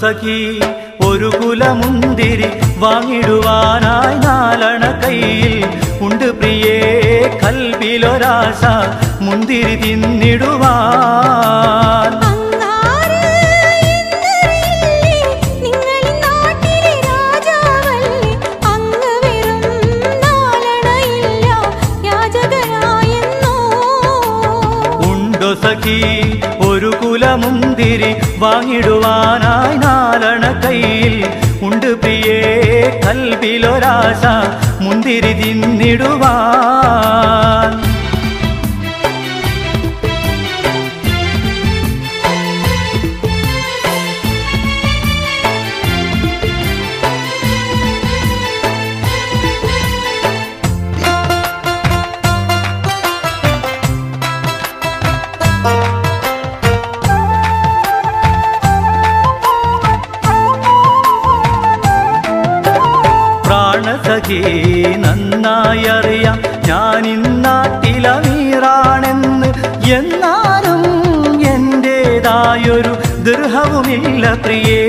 സഖി ഒരു കുലമുന്തിരി വാങ്ങിടുവാനായി നാലണ കയ്യിൽ ഉണ്ട് പ്രിയേ കൽബിലൊരാശ മുന്തിരി തിന്നിടുവാൻ. ഉണ്ടോ സഖി ഒരു കുലമുന്തിരി വാങ്ങിടുവാനായി നാലണ കയ്യിൽ ഉണ്ട് പ്രിയേ കൽബിലൊരാശ മുന്തിരി തിന്നിടുവാൻ. സഖി നന്നായി അറിയാം ഞാനിന്നാട്ടിലമീറാണെന്ന്, എന്നാലും എന്റേതായൊരു ദൃഹവുമില്ല പ്രിയേ.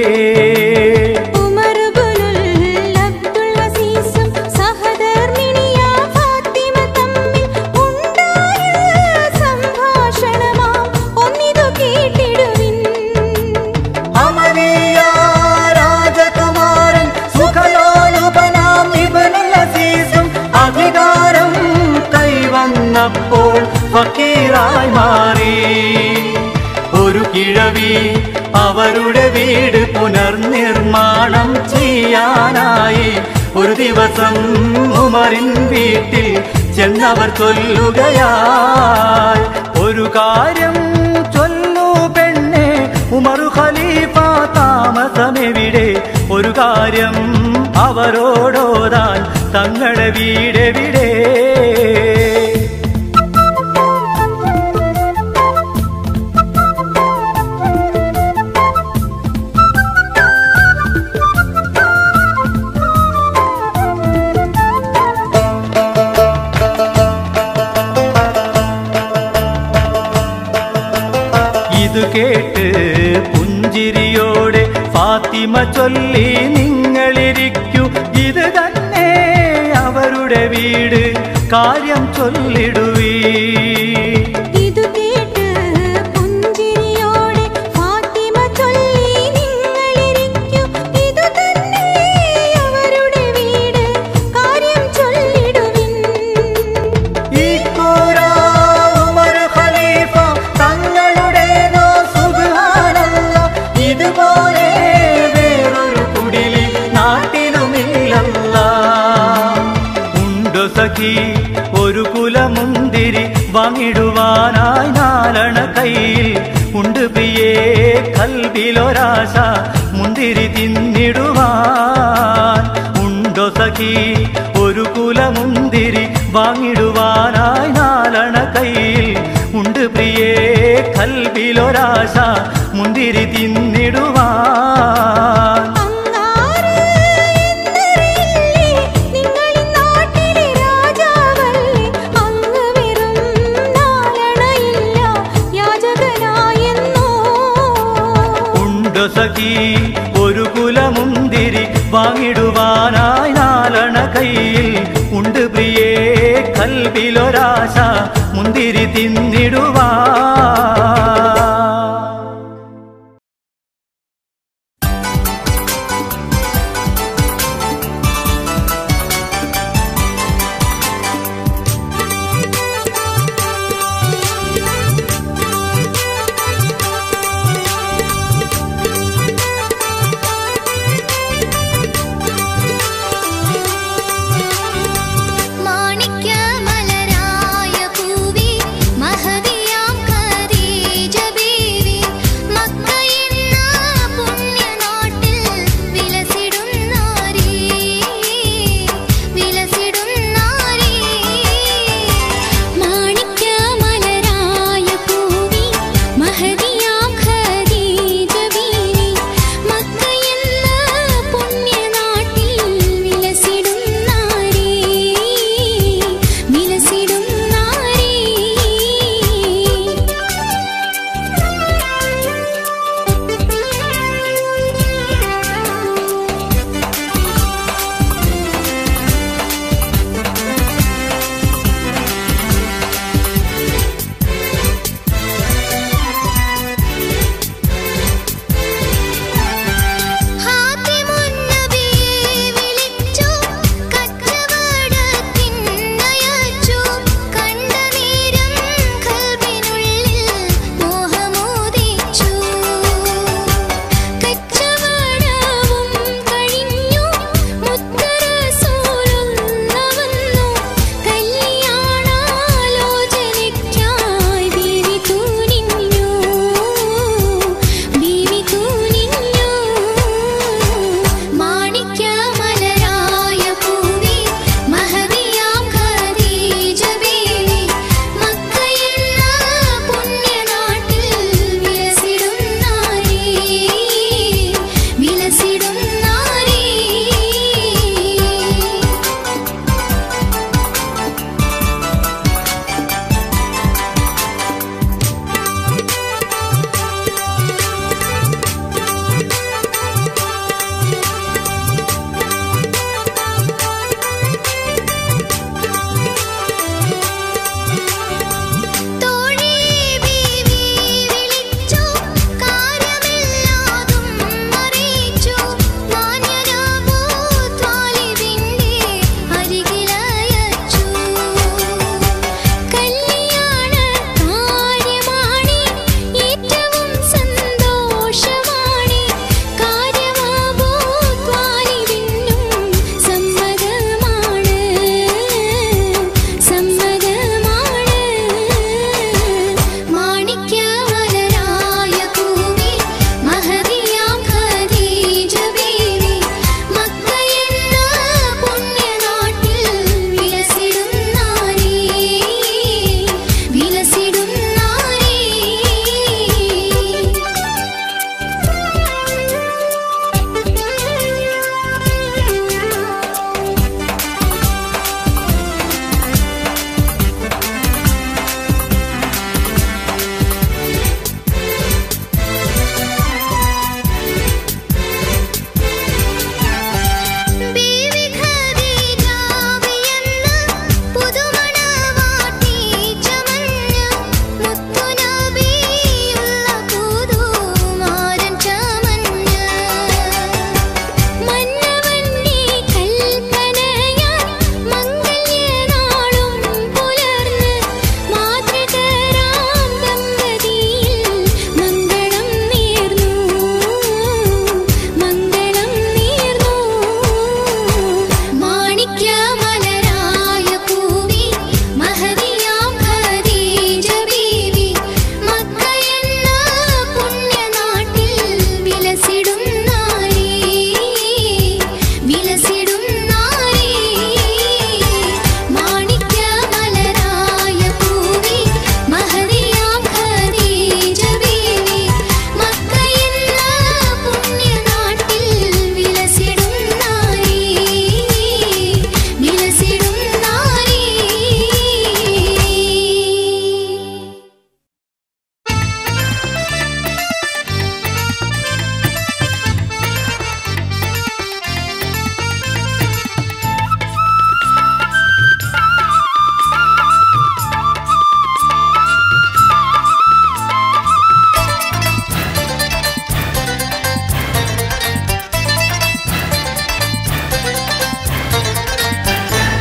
പ്പോൾ ഫക്കീറായി മാറി ഒരു കിഴവി അവരുടെ വീട് പുനർനിർമ്മാണം ചെയ്യാനായി ഒരു ദിവസം ഉമറിൻ വീട്ടിൽ ചെന്നവർ ചൊല്ലുകയായി, ഒരു കാര്യം ചൊല്ലു പെണ്ണെ ഉമർ ഖലീഫ താമസമെവിടെ, ഒരു കാര്യം അവരോടോതാൻ തങ്ങളുടെ വീടെവിടെ. ഇത് കേട്ട് പുഞ്ചിരിയോടെ ഫാത്തിമ ചൊല്ലി നിങ്ങളിരിക്കൂ, ഇത് തന്നെ അവരുടെ വീട്, കാര്യം ചൊല്ലിടുവീ. ഒരു കുലമുന്തിരി വാങ്ങിടുവാനായി നാലണ കയ്യിൽ ഉണ്ട് പ്രിയേ കൽബിലൊരാശ മുന്തിരി തിന്നിടുവാൻ. ഉണ്ടോ സഖി ഒരു കുലമുന്തിരി വാങ്ങിടുവാനായി നാലണ കയ്യിൽ ഉണ്ട് പ്രിയേ കൽബിലൊരാശ മുന്തിരി തിന്നിടുവാൻ. സഖി ഒരു കുലമുന്തിരി വാങ്ങിടുവാനായി നാലണ കയ്യിൽ ഉണ്ട് പ്രിയേ കൽബിലൊരാശ മുന്തിരി തിന്നിടുവാൻ. മാണിക്യമലരായ പൂവി മഹദിയാം ഖദീജ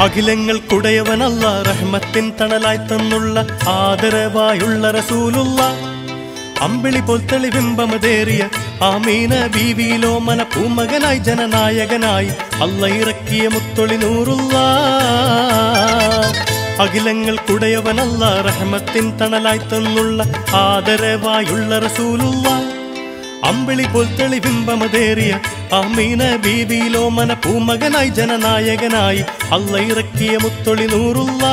അഖിലങ്ങൾക്കുടയവനല്ല റഹ്മത്തിൻ തണലായി തന്നുള്ള ആദരവായുള്ള റസൂലുള്ള അമ്പിളി പോൽ തെളിബിംബമതേറിയ ആമീന ബീവിയിലോ മന പൂമകനായി ജനനായകനായി അല്ല ഇറക്കിയ മുത്തൊളി നൂറുള്ള അഖിലങ്ങൾക്കുടയവനല്ല റഹ്മത്തിൻ തണലായി തന്നുള്ള ആദരവായുള്ള റസൂലുള്ള അമ്പിളി പോൽ തെളിബിംബമതേറിയ ആമീന ബീവിയിലോ മന പൂമകനായി ജനനായകനായി അല്ല ഇറക്കിയ മുത്തൊളി നൂറുള്ള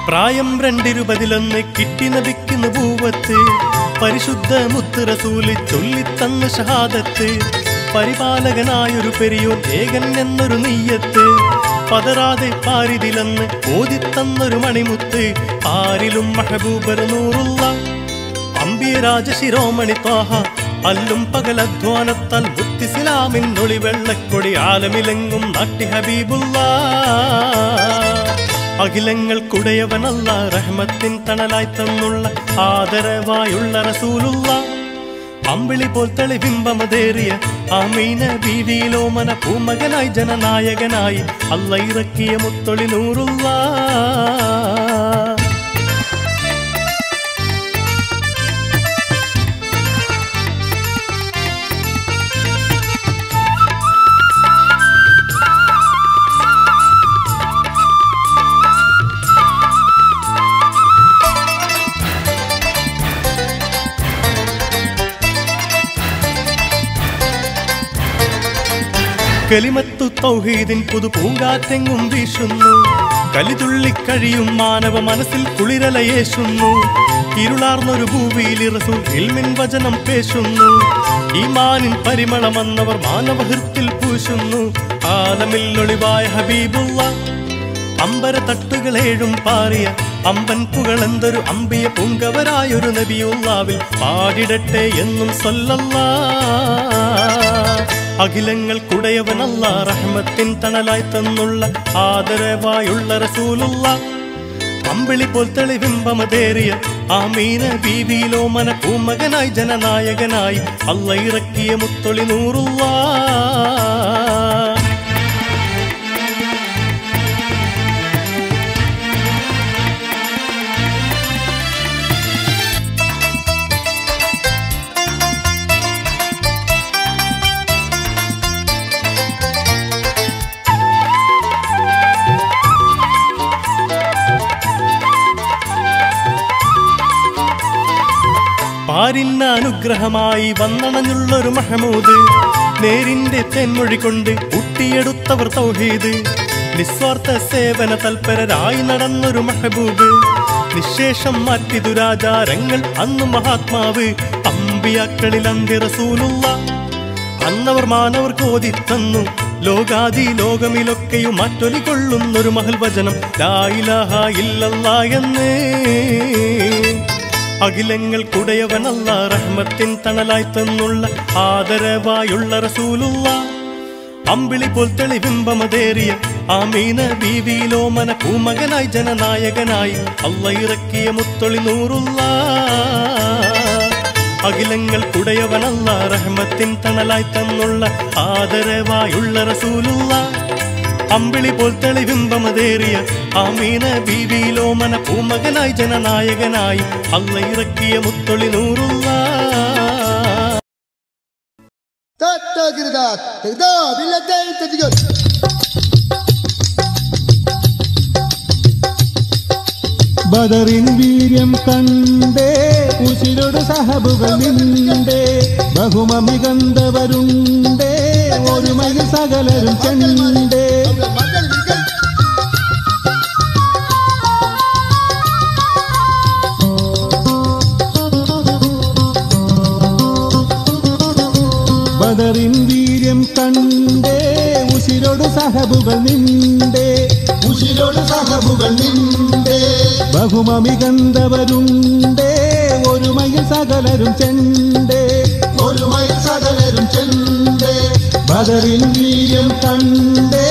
പ്രായം 221 കിട്ടി നബിക്കുന്ന പൂവത്ത് പരിശുദ്ധ മുത്ത് റസൂല് ചൊല്ലിത്തന്ന ഷഹാദത്ത് പരിപാലകനായൊരു പെരിയോൻ ഏകൻ എന്നൊരു നെയ്യത്ത് പതറാതെ പാരിതിലെന്ന് ഓതിത്തന്നൊരു മണിമുത്ത് ആരിലും മഹബൂബർ നൂറുള്ള അമ്പിയ രാജശിരോമണി ത്വാഹ അല്ലും പകലധ്വാനത്താൽ മുത്തിസ്ലാമിൻ ഒളി വെള്ളക്കൊടി ആലമിലെങ്ങും നാട്ടി ഹബീബുള്ള അഖിലങ്ങൾക്കുടയവനല്ല റഹ്മത്തിൻ തണലായി തന്നുള്ള ആദരവായുള്ള റസൂലുള്ള അമ്പിളി പോൽ തെളിബിംബമതേറിയ ആമീന ബീവിയിലോ മന പൂമകനായി ജനനായകനായി അല്ല ഇറക്കിയ മുത്തൊളി നൂറുള്ള കലിമത്തു തൗഹീദിൻ പുതു പൂങ്കാറ്റെങ്ങും വീശുന്നു കലിതുള്ളിക്കഴിയും മാനവ മനസ്സിൽ കുളിരലയേശുന്നു ഇരുളാർന്നൊരു ഭൂവിയിൽ റസൂൽ ഇൽമിൻ വചനം പേശുന്നു ഈമാനിൻ പരിമളമെന്നവർ മാനവഹൃത്തിൽ പൂശുന്നു ആലമിൽ ഒളിവായ ഹബീബുള്ള അമ്പര തട്ടുകളേഴും പാറിയ അമ്പൻ പുകളെന്തൊരു അമ്പിയ പൂങ്കവരായൊരു നബിയുള്ളാവിൽ പാടിടട്ടെ എന്നും സ്വല്ലല്ലാഹ് അഖിലങ്ങൾക്കുടയവനല്ല റഹ്മത്തിൻ തണലായി തന്നുള്ള ആദരവായുള്ള റസൂലുള്ള അമ്പിളി പോൽ തെളിബിംബമതേറിയ ആമീന ബീവിയിലോ മന പൂമകനായി ജനനായകനായി അല്ല ഇറക്കിയ മുത്തൊളി നൂറുള്ള പാരിന്ന അനുഗ്രഹമായി വന്നണഞ്ഞുള്ളൊരു മഹമൂദ് നേരിന്റെ തെന്മൊഴി കൊണ്ട് ഊട്ടിയെടുത്തവർ തൗഹീദ് നിസ്വാർത്ഥ സേവന തൽപരരായി നടന്നൊരു മഹബൂബ് നിശേഷം മാറ്റി ദുരാചാരങ്ങൾ അന്ന് മഹാത്മാവ് അമ്പിയാക്കളിൽ അന്ത്യ റസൂലുള്ള അന്നവർ മാനവർക്ക് ഓതിത്തന്നു ലോകാദി ലോകമിലൊക്കെയും മാറ്റൊലി കൊള്ളുന്നൊരു മഹൽ വചനം ലാ ഇലാഹ ഇല്ലല്ലാഹ് എന്ന് അഖിലങ്ങൾക്കുടയവനല്ല റഹ്മത്തിൻ തണലായി തന്നുള്ള ആദരവായുള്ള റസൂലുള്ള അമ്പിളി പോൽ തെളിബിംബമതേറിയ ആമീന ബീവിയിലോ മന പൂമകനായി ജനനായകനായി അല്ല ഇറക്കിയ മുത്തൊളി നൂറുള്ള അഖിലങ്ങൾക്കുടയവനല്ല റഹ്മത്തിൻ തണലായി തന്നുള്ള ആദരവായുള്ള റസൂലുള്ള അമ്പിളി പോൽ തെളിബിംബമതേറിയ ആമീന ബീവിയിലോ മന പൂമകനായി ജനനായകനായി അല്ല ഇറക്കിയ മുത്തൊളി നൂറുള്ള ബദറിൻ വീര്യം കണ്ടേ ഉശിരോട് സഹബുകൾ നിണ്ടേ ബഹുമമികന്തവരുണ്ടേ ഒരുമയിൽ സകലരും ചെണ്ടേ ബദറിൻ വീര്യം കണ്ടേ ഉശിരോട് സഹബുകൾ നിണ്ടേ ഉശിരോട് സഹബുകൾ നിണ്ടേ ബഹുമമികന്തവരുണ്ടേ ഒരുമയിൽ സകലരും ചെണ്ടേ ഒരുമയിൽ സകലരും ചെണ്ടേ ബദറിൻ വീര്യം കണ്ടേ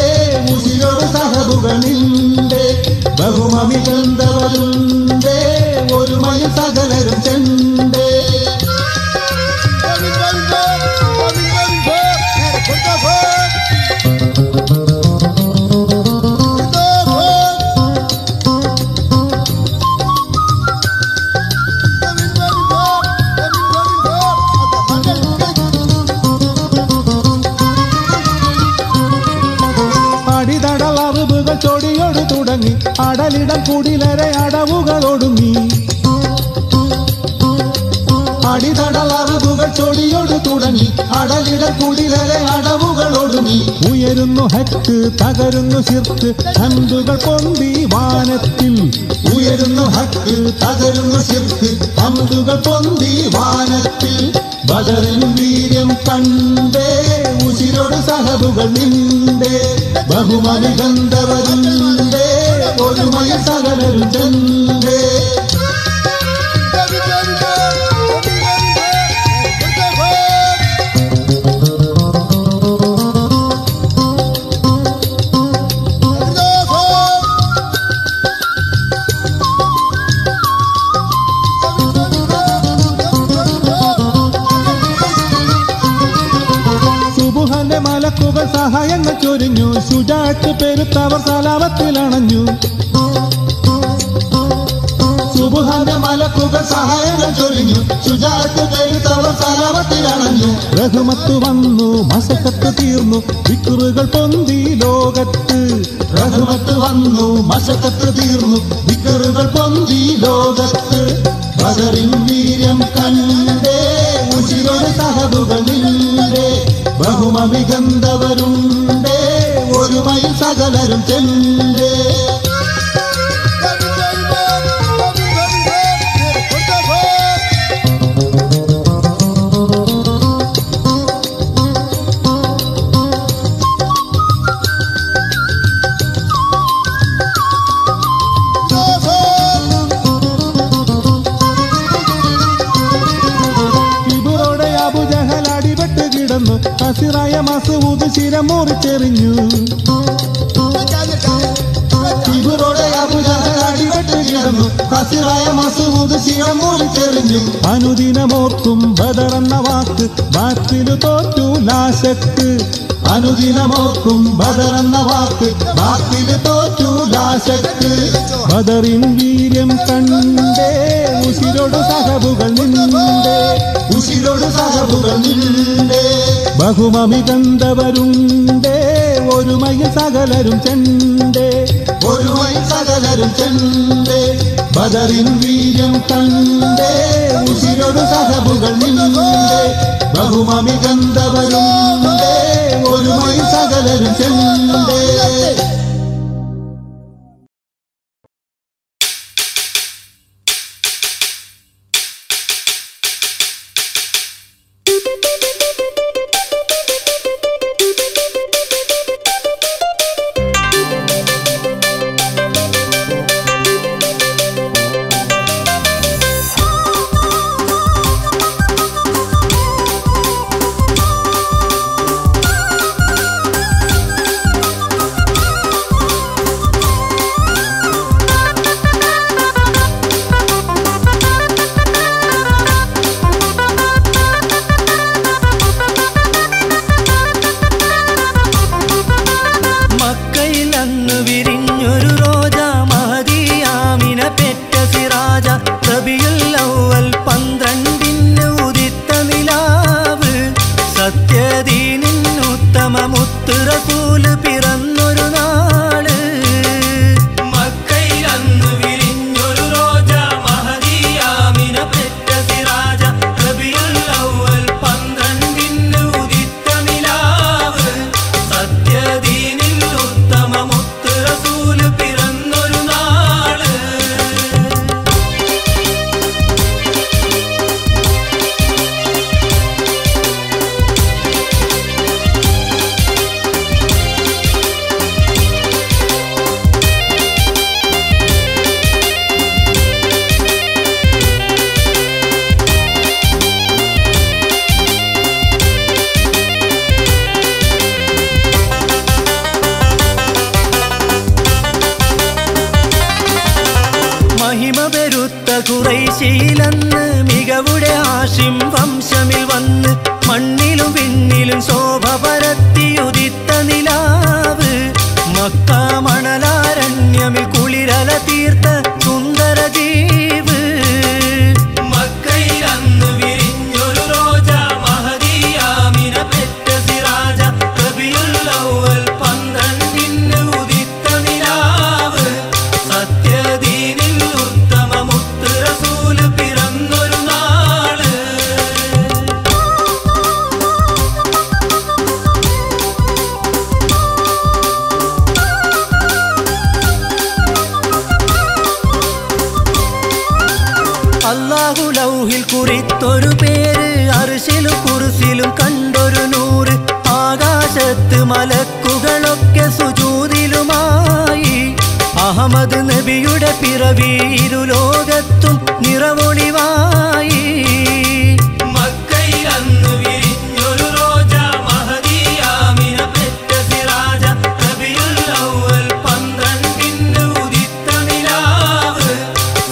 ഉസിരോട് സഹബുകളിണ്ടേ ബഹുമമി കണ്ടവരുണ്ടേ ഒരുമയിൽ സകലരും ചെണ്ടേ അടിതടലറുകൾ ചൊടിയോട് തുടങ്ങി അടലിടം കുടിലരെ അടവുകളൊടുങ്ങി അടിതടലറുകൾ ചൊടിയോട് തുടങ്ങി അടലിടം കുടിലരെ അടവുകളൊടുങ്ങി ഉയരുന്നു ഹക്ക് തകരുന്നു ശിർക്ക് ഹംദുകൾ പൊന്തി വാനത്തിൽ ഉയരുന്നു ഹക്ക് തകരുന്നു ശിർക്ക് ഹംദുകൾ പൊന്തി വാനത്തിൽ ബദറിൻ വീര്യം കണ്ടേ ഉസിരോട് സഹബുകൾ നിണ്ടേ ബഹുമതി കണ്ടവരുണ്ടേ ഒരുമയ സകലരും ചെണ്ടേ മലക്കുകൾ സഹായങ്ങൾ ചൊരിഞ്ഞു ശുജാഅത്ത് പെരുത്തവർ സലാമത്തിലണഞ്ഞു സുബ്ഹാന്റെ മലക്കുകൾ സഹായങ്ങൾ ചൊരിഞ്ഞു ശുജാഅത്ത് പെരുത്തവർ സലാമത്തിലണഞ്ഞു റഹ്മത്ത് വന്നു മശക്കത്ത് തീർന്നു ദിക്റുകൾ പൊന്തി ലോകത്ത് റഹ്മത്ത് വന്നു മശക്കത്ത് തീർന്നു ദിക്റുകൾ പൊന്തി ലോകത്ത് ബദറിൻ വീര്യം കണ്ടേ ഉസിരോട് സഹബുകൾ നിണ്ടേ ബഹുമമി കണ്ടവരുണ്ടേ ഒരുമയിൽ സകലരും ചെണ്ടേ ഹസിറായ മസൂദ് ശിരം മുറിച്ചെറിഞ്ഞു ഇവരോടെ അടിപെട്ട് കിടന്നു ഹസിറായ മസൂദ് ശിരം മുറിച്ചെറിഞ്ഞു അനുദിനമോർക്കും ബദറെന്ന വാക്ക് ബാത്തിലു തോറ്റു ലാശക്ക് അനുദിനമോർക്കും ബദറെന്ന വാക്ക് ബാത്തിലു തോറ്റു ലാശക്ക് ബദറിൻ വീര്യം കണ്ടേ ഉസിരോട് സഹബുകൾ നിണ്ടേ ഉസിരോട് സഹബുകൾ നിണ്ടേ ബഹുമമി കണ്ടവരുണ്ടേ ഒരുമയിൽ സകലരും ചെണ്ടേ ഒരുമയിൽ സകലരും ചെണ്ടേ ബദറിൻ വീര്യം കണ്ടേ ഉസിരോട് സഹബുകൾ നിണ്ടേ ബഹുമമി കണ്ടവരുണ്ടേ ഒരുമയിൽ സകലരും ചെണ്ടേ കുറൈശിയിലന്ന് മികവുടെ ഹാഷിം വംശമിൽ വന്ന് മണ്ണിലും വിണ്ണിലും ശോഭ പരത്തിയുദിത്ത നിലാവ് മക്ക മണലാരണ്യമിൽ കുളിരല തീർത്ത സുന്ദര ജീവ് മക്കയിൽ അന്ന് വിരിഞ്ഞൊരു റോജ മഹദി ആമിന പെറ്റ സിറാജ റബിയുൽ അവ്വൽ 12 ഉദിത്ത നിലാവ് സത്യദീനിൽ ഉത്തമ മുത്ത് റസൂൽ പിറന്നൊരു നാള് അല്ലാഹു ലൗഹിൽ കുറിത്തൊരു പേര് അർശിലും കുർസിലും കണ്ടൊരു നൂറ് ആകാശത്ത് മലക്കുകളൊക്കെ സുജൂദിലുമായി അഹമ്മദ് നബിയുടെ പിറവി ഇരുലോകത്തും നിറവൊളിവായി മക്കയിൽ അന്ന് വിരിഞ്ഞൊരു റോജ മഹദി ആമിന പെറ്റ സിറാജ റബിയുൽ അവ്വൽ 12 ഉദിത്ത നിലാവ്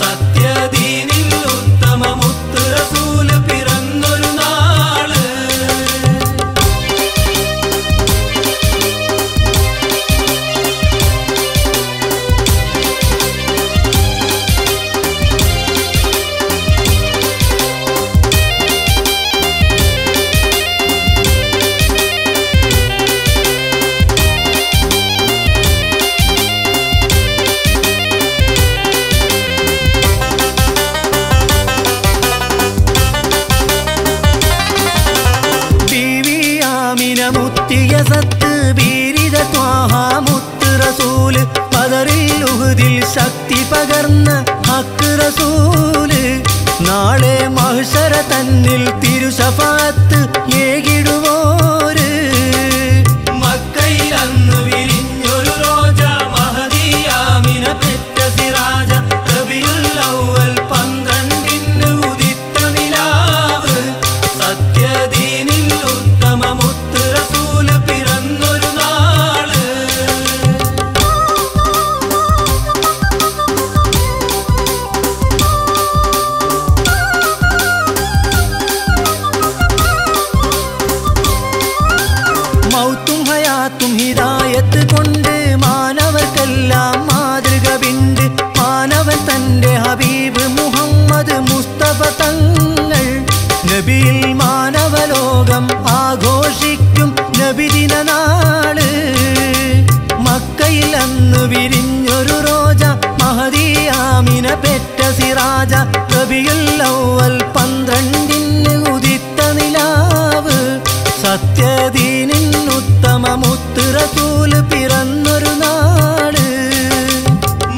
സത്യദീനിൽ ഉത്തമ മുത്ത് റസൂൽ പിറന്നൊരു നാള് ബീവി ആമിന മുത്തിയ സത്ത് ബീരിത ത്വാഹ മുത്ത് റസൂല് ബദറിൽ ഉഹുദിൽ ശക്തി പകർന്ന ഹക്ക് റസൂല് നാളെ മഹ്ശറ തന്നിൽ തിരുശഫാത്ത് ഏകിടുവോര് മക്കയിൽ അന്ന് വിരിഞ്ഞൊരു റോജ മഹദി ആമിന പെറ്റ സിറാജ റബിയുൽ അവ്വൽ 12 ഉദിത്ത നിലാവ് സത്യദീനിൽ ഉത്തമ മുത്ത് റസൂൽ പിറന്നൊരു നാള് മൗത്തും ഹയാത്തും ഹിദായത്ത് കൊണ്ട് മാനവർക്കെല്ലാം മാതൃക ബിണ്ട് മാനവൻ തന്റെ ഹബീബ് മുഹമ്മദ് മുസ്തഫ തങ്ങൾ നബിയിൽ മാനവലോകം ആഘോഷിക്കും നബിദിന നാള് മക്കയിൽ അന്ന് വിരിഞ്ഞൊരു റോജ മഹദി ആമിന പെറ്റ സിറാജ റബിയുൽ അവ്വൽ 12 ഉദിത്ത നിലാവ് സത്യദീനിൻ ഉത്തമ മുത്ത് റസൂൽ പിറന്നൊരു നാള്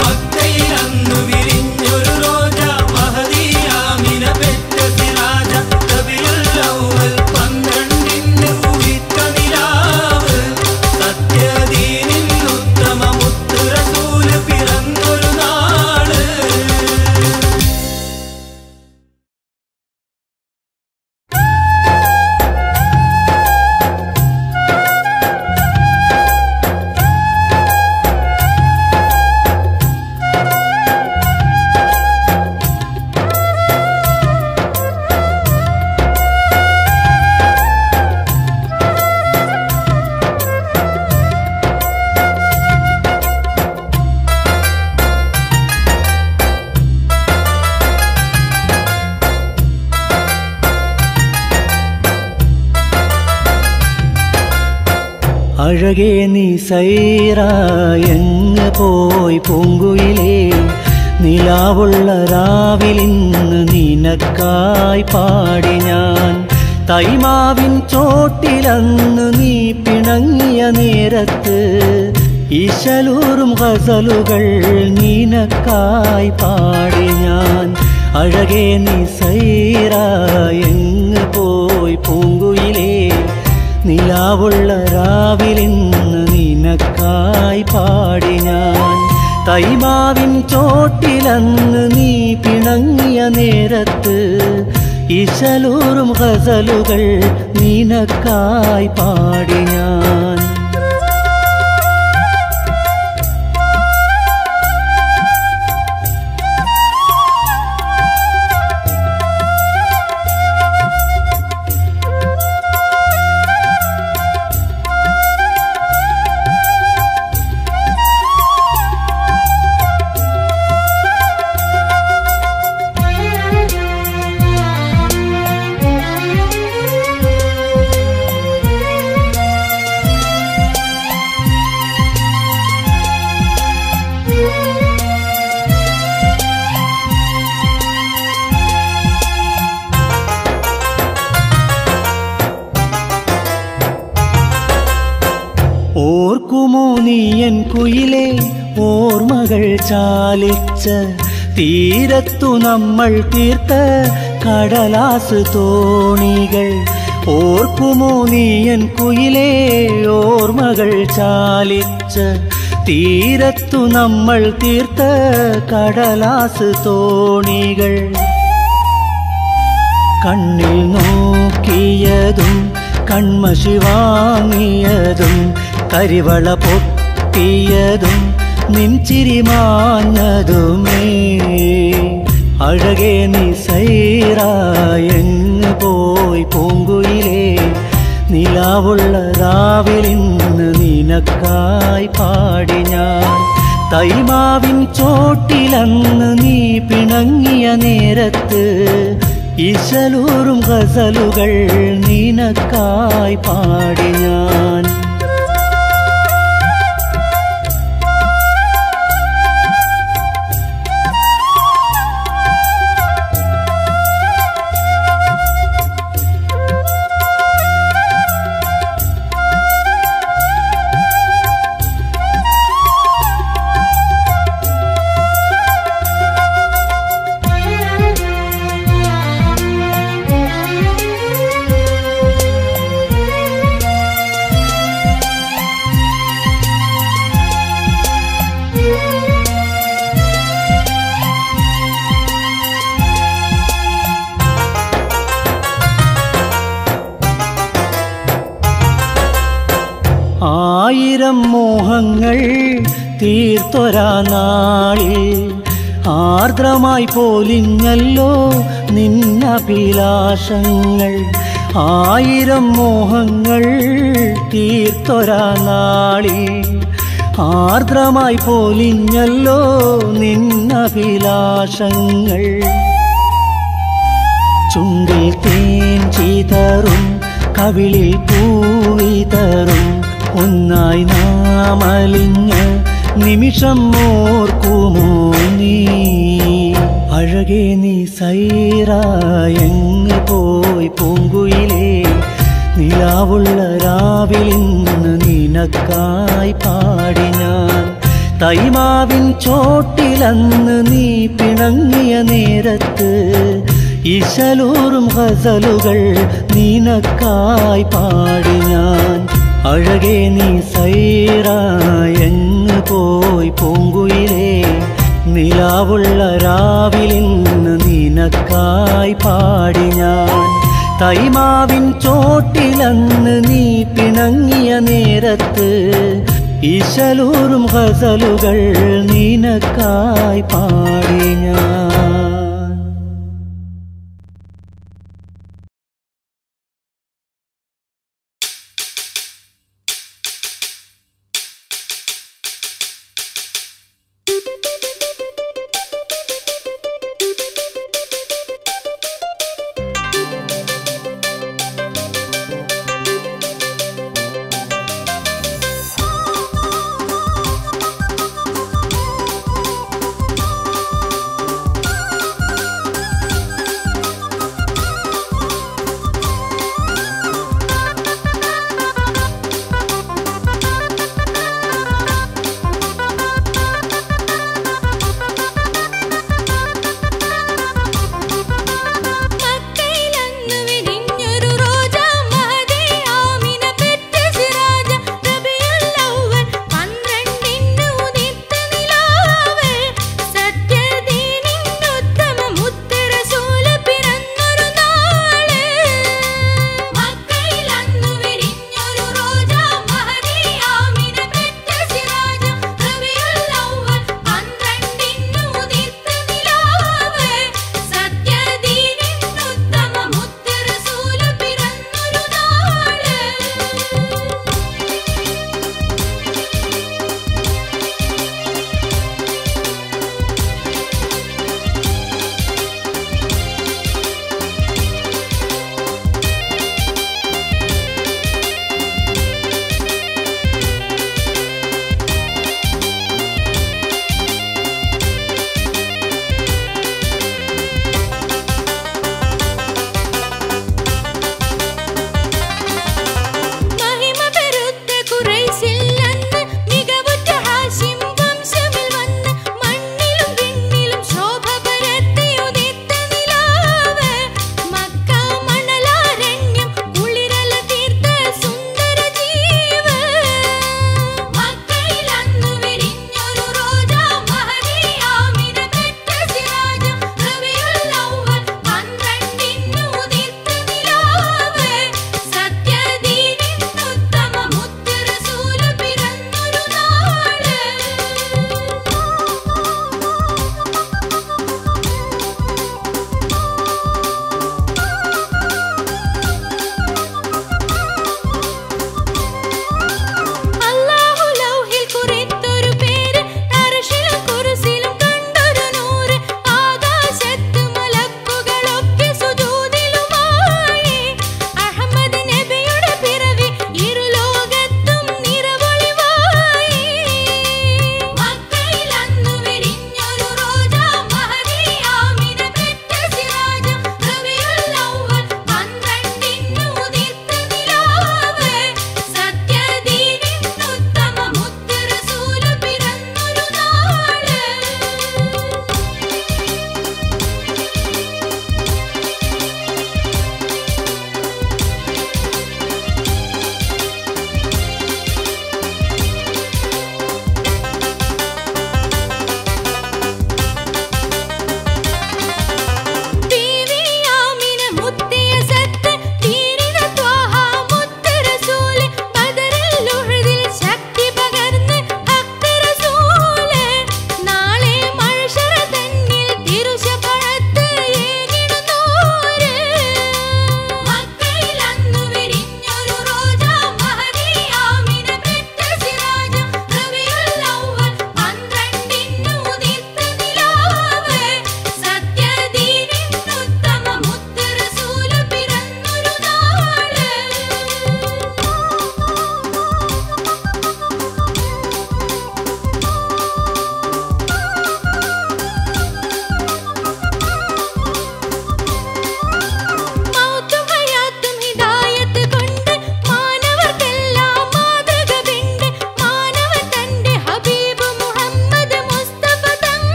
മക്കയിൽ അന്ന് വിരിഞ്ഞൊരു റോജ മഹദി ആമിന പെറ്റ സിറാജ റബിയുൽ അവ്വൽ 12 ഉദിത്ത നിലാവ് സത്യദീനിൻ ഉത്തമ മുത്ത് റസൂൽ പിറന്നൊരു നാള് അഴകേ നീ സൈറായങ്ങ് പോയി പൂങ്കുയിലേ നിലാവുള്ള രാവിലിന്ന് നിനക്കായി പാടി ഞാൻ തൈമാവിൻ ചോട്ടിലന്ന് നീ പിണങ്ങിയ നേരത്ത് ഈശലൂറും ഗസലുകൾ നിനക്കായി പാടി ഞാൻ അഴകേ നീ സൈറായങ്ങ് പോയി പൂങ്കുയിലേ നിലാവുള്ള രാവിലിന്ന് നിനക്കായി പാടി ഞാൻ തൈമാവിൻ ചോട്ടിലന്ന് നീ പിണങ്ങിയ നേരത്ത് ഈശലൂറും ഗസലുകൾ നിനക്കായി പാടി ഞാൻ ഓർക്കുമോ നീയൻ കുയിലേ ഓർമ്മകൾ ചാലിച്ച തീരത്തു നമ്മൾ തീർത്ത കടലാസ് തോണികൾ. ഓർക്കുമോ നീയൻ കുയിലേ ഓർമ്മകൾ ചാലിച്ച തീരത്തു നമ്മൾ തീർത്ത കടലാസ് തോണികൾ. കണ്ണിൽ നോക്കിയതും കൺമഷി വാങ്ങിയതും കരിവള പൊട്ടിയതും നിൻചിരി മാഞ്ഞതുമേ. അഴകേ നീ സൈറായെങ്ങ് പോയി പൂങ്കുയിലേ നിലാവുള്ള രാവിലിന്ന് നിനക്കായി പാടി ഞാൻ. തൈമാവിൻ ചോട്ടിലന്ന് നീ പിണങ്ങിയ നേരത്ത് ഇശലൂറും ഗസലുകൾ നിനക്കായി പാടി ഞാൻ. ആയിരം മോഹങ്ങൾ തീർത്തൊരാ നാളിൽ ആർദ്രമായി പോലിഞ്ഞല്ലോ നിന്നഭിലാഷങ്ങൾ. ആയിരം മോഹങ്ങൾ തീർത്തൊരാ നാളിൽ ആർദ്രമായി പോലിഞ്ഞല്ലോ നിന്നഭിലാഷങ്ങൾ. ചുണ്ടിൽ തേൻ ചിതറും കവിളിൽ പൂവിതറും ഒന്നായി നാമലിഞ്ഞ നിമിഷം ഓർക്കുമോ നീ. അഴകേ നീ സൈറായെങ്ങ് പോയി പൂങ്കുയിലേ നിലാവുള്ള രാവിലിന്ന് നിനക്കായി പാടി ഞാൻ. തൈമാവിൻ ചോട്ടിലന്ന് നീ പിണങ്ങിയ നേരത്ത് ഇശലൂറും ഗസലുകൾ നിനക്കായി പാടി ഞാൻ. അഴകേ നീ സൈറായെങ്ങ് പോയി പൂങ്കുയിലേ നിലാവുള്ള രാവിലിന്ന് നിനക്കായി പാടി ഞാൻ. തൈമാവിൻ ചോട്ടിലന്ന് നീ പിണങ്ങിയ നേരത്ത് ഇശലൂറും ഗസലുകൾ നിനക്കായി പാടി ഞാൻ.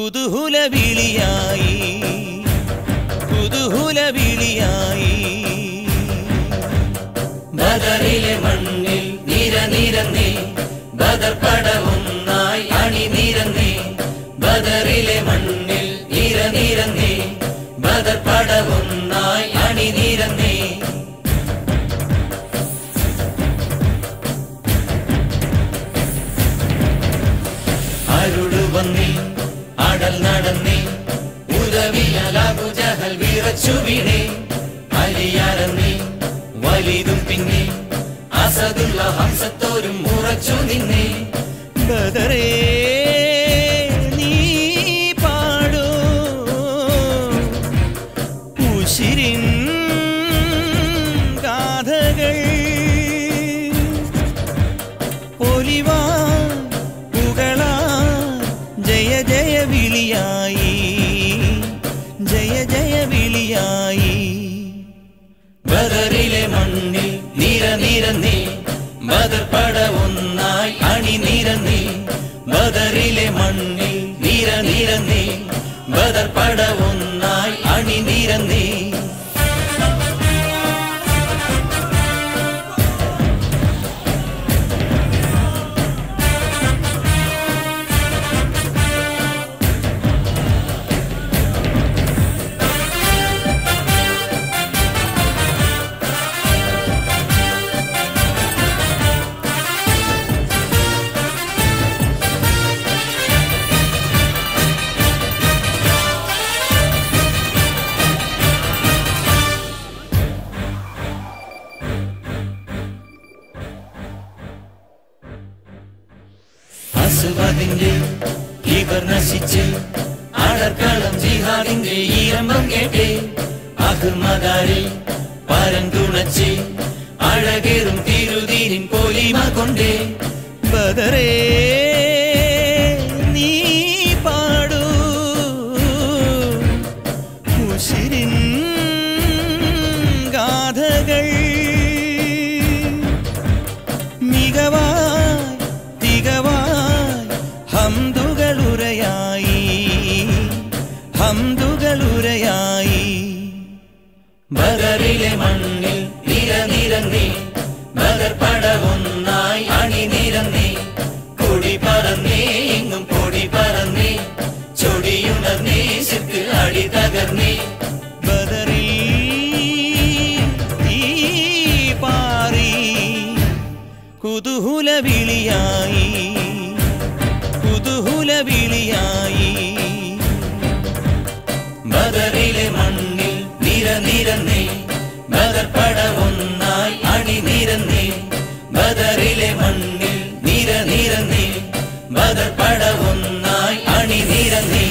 കുതൂഹലവിളിയായി കുതൂഹലവിളിയായി ബദറിലെ മണ്ണിൽ നിരനിരന്നേ ബദർ പടവൊന്നായി അണിനിരന്നേ ബദറിലെ മണ്ണിൽ നിരനിരന്നേ ബദർ പടവൊന്നായി അണിനിരന്നേ അരുളു വന്നേ അടൽ നടന്നേ ഉദവിയാൽ അബൂ ജഹൽ വിറച്ചു വീണേ അലിയറന്നേ വലിതും പിന്നെ അസദുള്ള ഹംസത്തോരും ഉറച്ചു നിന്നേ ബദറേ നീ പാടൂ ഉശിരിൻ ഗാഥകൾ ഒലിവാ പുകളാ ജയ ജയ വിളിയായി ജയ ജയ വിളിയായി ബദറിലെ മണ്ണിൽ നിരനിരന്നേ ബദർ പടവൊന്നായി അണിനിരന്നേ ബദറിലെ മണ്ണിൽ നിരനിരന്നേ ബദർ പടവൊന്നായി അണിനിരന്നേ അസ്വദിന്റെ ഇവർ നശിച്ച് അടർക്കളം ജിഹാദിന്റെ ഈരമ്പം കേട്ടേ അഹ്മദാരെ പരൻ തുണച്ച് അഴകേറും തിരുതീരിൻ പോലിമ കൊണ്ടേ ബദറേ നീ പാടൂ ഉശിരിൻ ഗാഥകൾ മികവായി തികവായി ഹംദുകളുരയായി ഹംദുകളുരയായി ബദറിലെ മണ്ണിൽ നിരനിരന്നേ ബദർ പടവൊന്നായി അണിനിരന്നേ കൊടി പറന്നേ എങ്ങും പൊടി പറന്നേ ചൊടിയുണർന്നേ ശിർക്ക് അടി തകർന്നേ ബദറിൽ തീ പാറി കുതൂഹലവിളിയായി കുതൂഹലവിളിയായി ബദറിലെ മണ്ണിൽ നിരനിരന്നേ ബദർ പടവൊന്നായി അണിനിരന്നേ ബദറിലെ മണ്ണിൽ നിരനിരന്നേ ബദർ പടവൊന്നായി അണിനിരന്നേ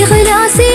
ഇഖ്ലാസിൽ